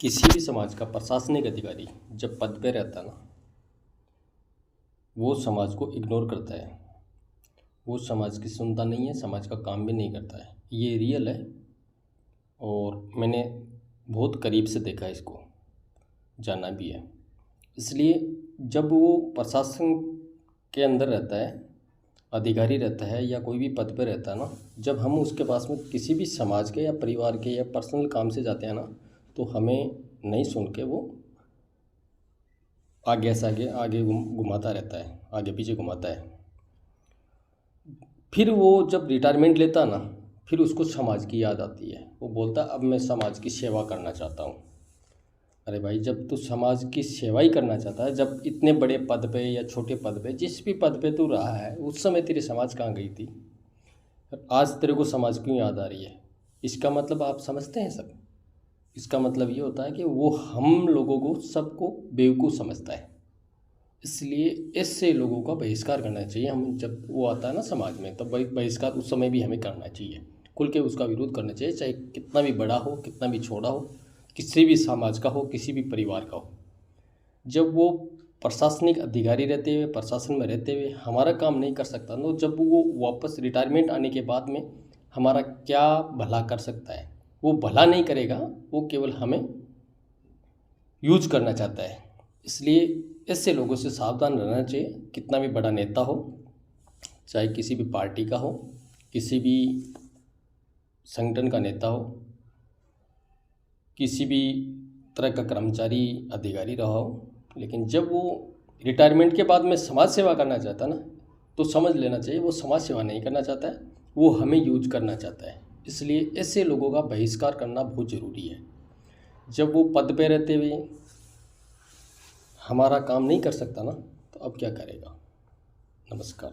किसी भी समाज का प्रशासनिक अधिकारी जब पद पे रहता है ना, वो समाज को इग्नोर करता है। वो समाज की सुनता नहीं है, समाज का काम भी नहीं करता है। ये रियल है और मैंने बहुत करीब से देखा है, इसको जाना भी है। इसलिए जब वो प्रशासन के अंदर रहता है, अधिकारी रहता है या कोई भी पद पे रहता है ना, जब हम उसके पास में किसी भी समाज के या परिवार के या पर्सनल काम से जाते हैं ना, तो हमें नहीं सुन के वो आगे से आगे आगे घुमाता रहता है, आगे पीछे घुमाता है। फिर वो जब रिटायरमेंट लेता है ना, फिर उसको समाज की याद आती है। वो बोलता अब मैं समाज की सेवा करना चाहता हूँ। अरे भाई, जब तू समाज की सेवा ही करना चाहता है, जब इतने बड़े पद पे या छोटे पद पे, जिस भी पद पे तू रहा है, उस समय तेरी समाज कहाँ गई थी? आज तेरे को समाज क्यों याद आ रही है? इसका मतलब आप समझते हैं सब? इसका मतलब ये होता है कि वो हम लोगों को सबको बेवकूफ़ समझता है। इसलिए ऐसे लोगों का बहिष्कार करना चाहिए। हम जब वो आता है ना समाज में, तब वही बहिष्कार उस समय भी हमें करना चाहिए। खुल के उसका विरोध करना चाहिए, चाहे कितना भी बड़ा हो, कितना भी छोटा हो, किसी भी समाज का हो, किसी भी परिवार का हो। जब वो प्रशासनिक अधिकारी रहते हुए, प्रशासन में रहते हुए हमारा काम नहीं कर सकता, तो जब वो वापस रिटायरमेंट आने के बाद में हमारा क्या भला कर सकता है? वो भला नहीं करेगा, वो केवल हमें यूज करना चाहता है। इसलिए ऐसे लोगों से सावधान रहना चाहिए। कितना भी बड़ा नेता हो, चाहे किसी भी पार्टी का हो, किसी भी संगठन का नेता हो, किसी भी तरह का कर्मचारी अधिकारी रहा हो, लेकिन जब वो रिटायरमेंट के बाद में समाज सेवा करना चाहता है ना, तो समझ लेना चाहिए वो समाज सेवा नहीं करना चाहता है, वो हमें यूज करना चाहता है। इसलिए ऐसे लोगों का बहिष्कार करना बहुत ज़रूरी है। जब वो पद पे रहते हुए हमारा काम नहीं कर सकता ना, तो अब क्या करेगा? नमस्कार।